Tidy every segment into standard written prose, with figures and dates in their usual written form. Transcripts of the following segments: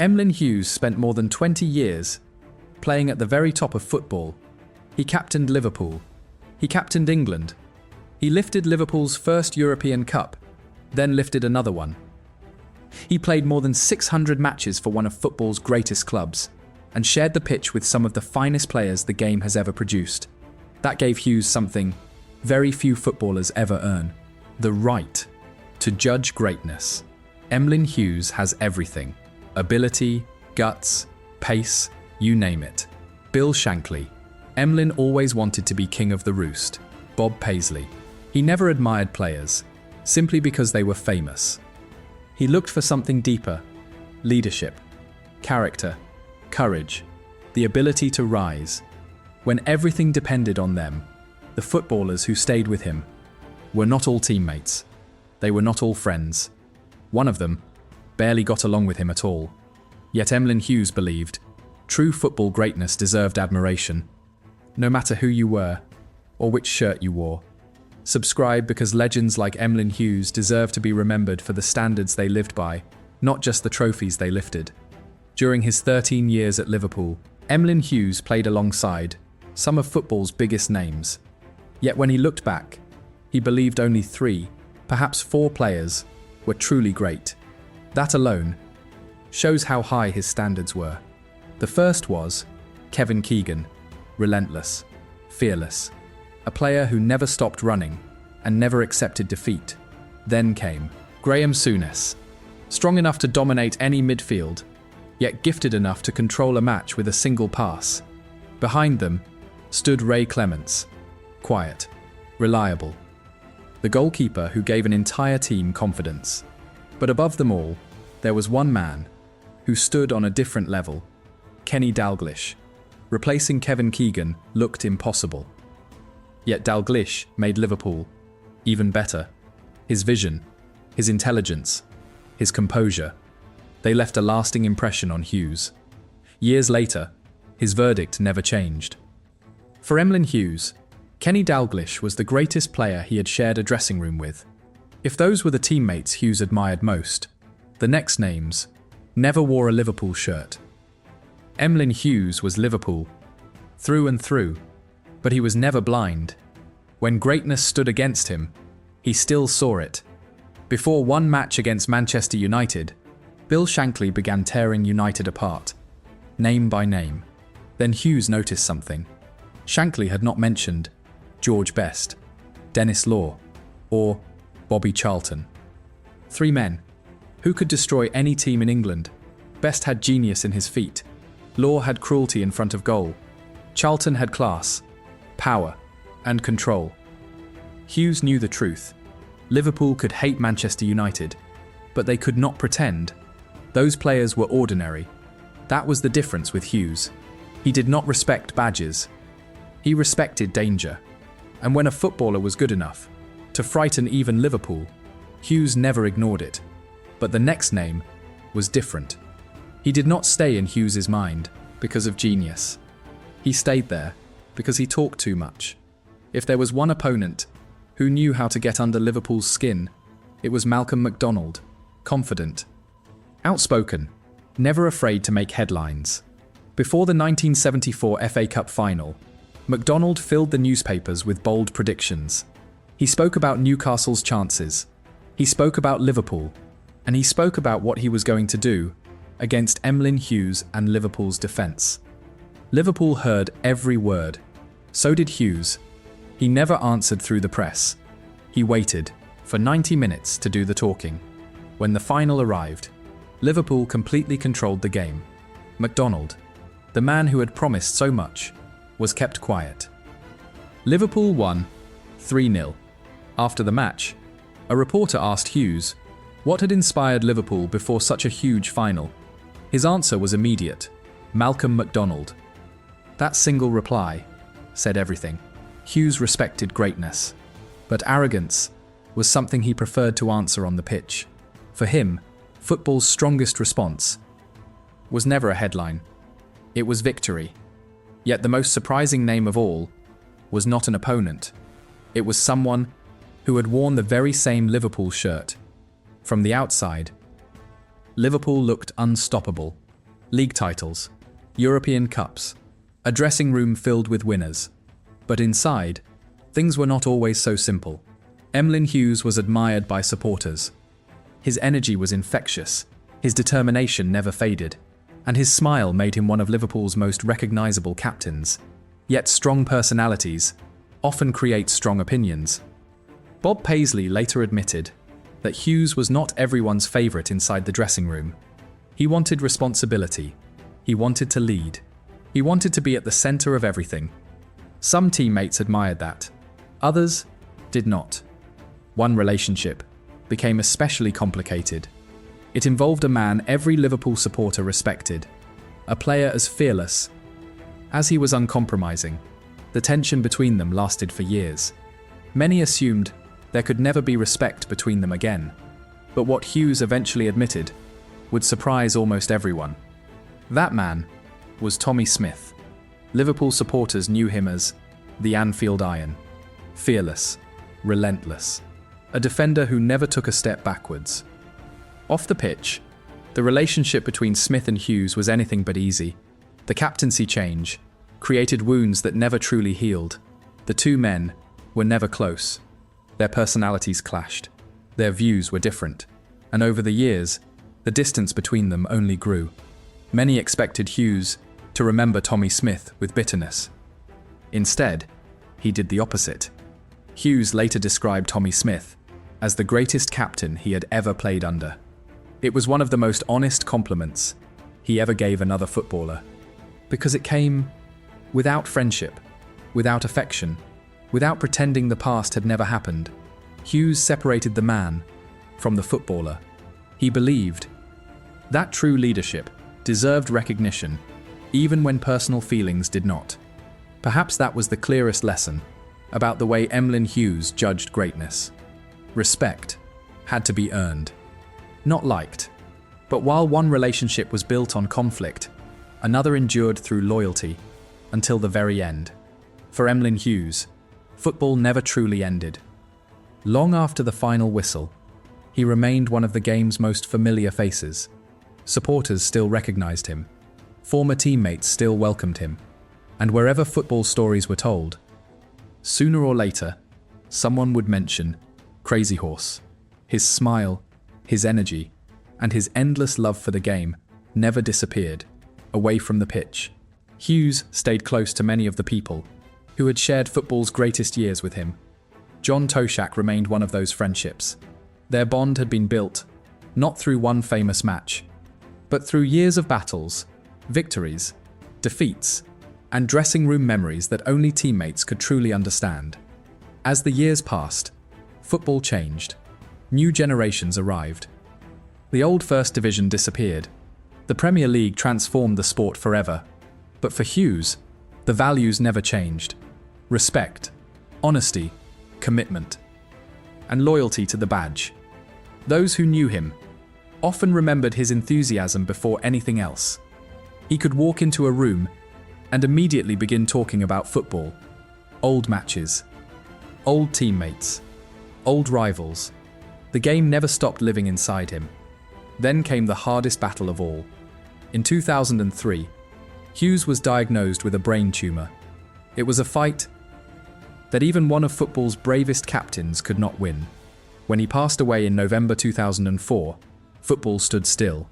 Emlyn Hughes spent more than 20 years playing at the very top of football. He captained Liverpool. He captained England. He lifted Liverpool's first European Cup, then lifted another one. He played more than 600 matches for one of football's greatest clubs and shared the pitch with some of the finest players the game has ever produced. That gave Hughes something very few footballers ever earn: the right to judge greatness. Emlyn Hughes has everything: ability, guts, pace, you name it. Bill Shankly. Emlyn always wanted to be king of the roost. Bob Paisley. He never admired players, simply because they were famous. He looked for something deeper: leadership, character, courage, the ability to rise. When everything depended on them, the footballers who stayed with him were not all teammates. They were not all friends. One of them barely got along with him at all. Yet Emlyn Hughes believed true football greatness deserved admiration, no matter who you were or which shirt you wore. Subscribe because legends like Emlyn Hughes deserve to be remembered for the standards they lived by, not just the trophies they lifted. During his 13 years at Liverpool, Emlyn Hughes played alongside some of football's biggest names. Yet when he looked back, he believed only 3, perhaps 4 players were truly great. That alone shows how high his standards were. The first was Keegan, relentless, fearless, a player who never stopped running and never accepted defeat. Then came Graeme Souness, strong enough to dominate any midfield, yet gifted enough to control a match with a single pass. Behind them stood Clemence, quiet, reliable, the goalkeeper who gave an entire team confidence. But above them all, there was one man who stood on a different level: Dalglish. Replacing Keegan looked impossible. Yet Dalglish made Liverpool even better. His vision, his intelligence, his composure, they left a lasting impression on Hughes. Years later, his verdict never changed. For Emlyn Hughes, Dalglish was the greatest player he had shared a dressing room with. If those were the teammates Hughes admired most, the next names never wore a Liverpool shirt. Emlyn Hughes was Liverpool, through and through, but he was never blind. When greatness stood against him, he still saw it. Before one match against Manchester United, Bill Shankly began tearing United apart, name by name. Then Hughes noticed something. Shankly had not mentioned George Best, Denis Law, or Bobby Charlton. 3 men who could destroy any team in England. Best had genius in his feet. Law had cruelty in front of goal. Charlton had class, power, and control. Hughes knew the truth. Liverpool could hate Manchester United, but they could not pretend. Those players were ordinary. That was the difference with Hughes. He did not respect badges. He respected danger. And when a footballer was good enough to frighten even Liverpool, Hughes never ignored it. But the next name was different. He did not stay in Hughes's mind because of genius. He stayed there because he talked too much. If there was one opponent who knew how to get under Liverpool's skin, it was Malcolm McDonald, confident, outspoken, never afraid to make headlines. Before the 1974 FA Cup final, McDonald filled the newspapers with bold predictions. He spoke about Newcastle's chances. He spoke about Liverpool. And he spoke about what he was going to do against Emlyn Hughes and Liverpool's defence. Liverpool heard every word. So did Hughes. He never answered through the press. He waited for 90 minutes to do the talking. When the final arrived, Liverpool completely controlled the game. McDonald, the man who had promised so much, was kept quiet. Liverpool won 3-0. After the match, a reporter asked Hughes what had inspired Liverpool before such a huge final. His answer was immediate: Malcolm McDonald. That single reply said everything. Hughes respected greatness, but arrogance was something he preferred to answer on the pitch. For him, football's strongest response was never a headline. It was victory. Yet the most surprising name of all was not an opponent. It was someone who had worn the very same Liverpool shirt. From the outside, Liverpool looked unstoppable. league titles, European Cups, a dressing room filled with winners. But inside, things were not always so simple. Emlyn Hughes was admired by supporters. His energy was infectious, his determination never faded, and his smile made him one of Liverpool's most recognisable captains. Yet strong personalities often create strong opinions. Bob Paisley later admitted that Hughes was not everyone's favourite inside the dressing room. He wanted responsibility. He wanted to lead. He wanted to be at the centre of everything. Some teammates admired that. Others did not. One relationship became especially complicated. It involved a man every Liverpool supporter respected, a player as fearless as he was uncompromising. The tension between them lasted for years. Many assumed there could never be respect between them again, but what Hughes eventually admitted would surprise almost everyone. That man was Tommy Smith. Liverpool supporters knew him as the Anfield Iron. Fearless, relentless, a defender who never took a step backwards. Off the pitch, the relationship between Smith and Hughes was anything but easy. The captaincy change created wounds that never truly healed. The two men were never close. Their personalities clashed. Their views were different. And over the years, the distance between them only grew. Many expected Hughes to remember Tommy Smith with bitterness. Instead, he did the opposite. Hughes later described Tommy Smith as the greatest captain he had ever played under. It was one of the most honest compliments he ever gave another footballer, because it came without friendship, without affection, without pretending the past had never happened. Hughes separated the man from the footballer. He believed that true leadership deserved recognition, even when personal feelings did not. Perhaps that was the clearest lesson about the way Emlyn Hughes judged greatness. Respect had to be earned, not liked. But while one relationship was built on conflict, another endured through loyalty until the very end. For Emlyn Hughes, football never truly ended. Long after the final whistle, he remained one of the game's most familiar faces. Supporters still recognised him. Former teammates still welcomed him. And wherever football stories were told, sooner or later, someone would mention Crazy Horse. His smile, his energy, and his endless love for the game never disappeared away from the pitch. Hughes stayed close to many of the people who had shared football's greatest years with him. John Toshack remained one of those friendships. Their bond had been built not through one famous match, but through years of battles, victories, defeats, and dressing room memories that only teammates could truly understand. As the years passed, football changed. New generations arrived. The old First Division disappeared. The Premier League transformed the sport forever. But for Hughes, the values never changed. Respect, honesty, commitment, and loyalty to the badge. Those who knew him often remembered his enthusiasm before anything else. He could walk into a room and immediately begin talking about football, old matches, old teammates, old rivals. The game never stopped living inside him. Then came the hardest battle of all. In 2003, Hughes was diagnosed with a brain tumour. It was a fight that even one of football's bravest captains could not win. When he passed away in November 2004, football stood still.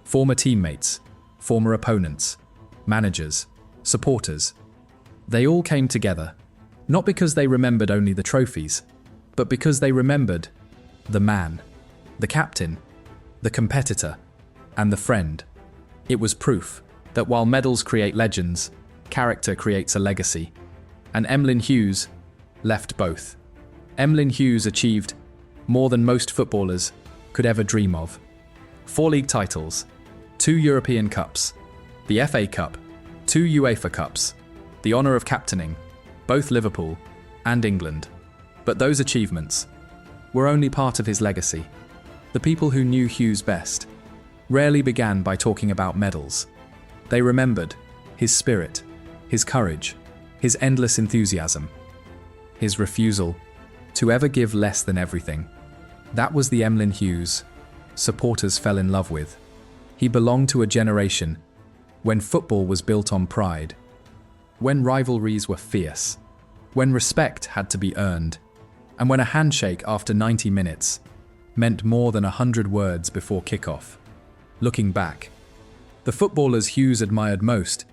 Former teammates, former opponents, managers, supporters, they all came together, not because they remembered only the trophies, but because they remembered the man, the captain, the competitor, and the friend. It was proof that while medals create legends, character creates a legacy. And Emlyn Hughes left both. Emlyn Hughes achieved more than most footballers could ever dream of. 4 league titles, 2 European Cups, the FA Cup, 2 UEFA Cups, the honour of captaining both Liverpool and England. But those achievements were only part of his legacy. The people who knew Hughes best rarely began by talking about medals. They remembered his spirit, his courage, his endless enthusiasm, his refusal to ever give less than everything. That was the Emlyn Hughes supporters fell in love with. He belonged to a generation when football was built on pride, when rivalries were fierce, when respect had to be earned, and when a handshake after 90 minutes meant more than 100 words before kickoff. Looking back, the footballers Hughes admired most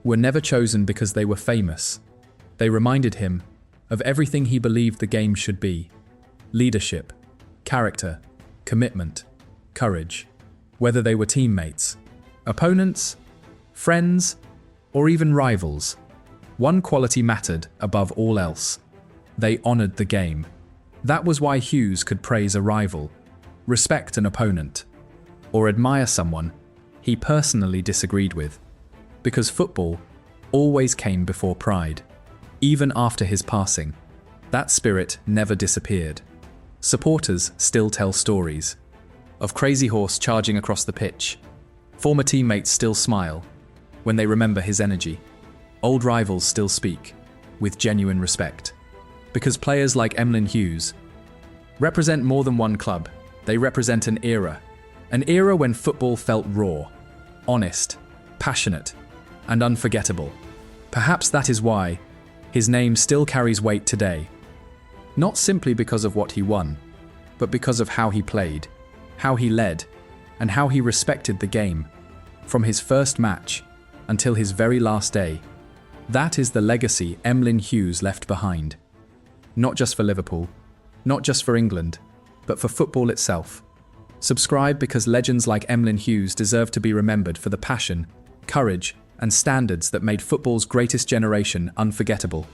were never chosen because they were famous. They reminded him of everything he believed the game should be: leadership, character, commitment, courage. Whether they were teammates, opponents, friends, or even rivals, one quality mattered above all else: they honored the game. That was why Hughes could praise a rival, respect an opponent, or admire someone he personally disagreed with, because football always came before pride. Even after his passing, that spirit never disappeared. Supporters still tell stories of Crazy Horse charging across the pitch. Former teammates still smile when they remember his energy. Old rivals still speak with genuine respect. Because players like Emlyn Hughes represent more than one club. They represent an era when football felt raw, honest, passionate, and unforgettable. Perhaps that is why his name still carries weight today. Not simply because of what he won, but because of how he played, how he led, and how he respected the game, from his first match until his very last day. That is the legacy Emlyn Hughes left behind. Not just for Liverpool, not just for England, but for football itself. Subscribe because legends like Emlyn Hughes deserve to be remembered for the passion, courage, and standards that made football's greatest generation unforgettable.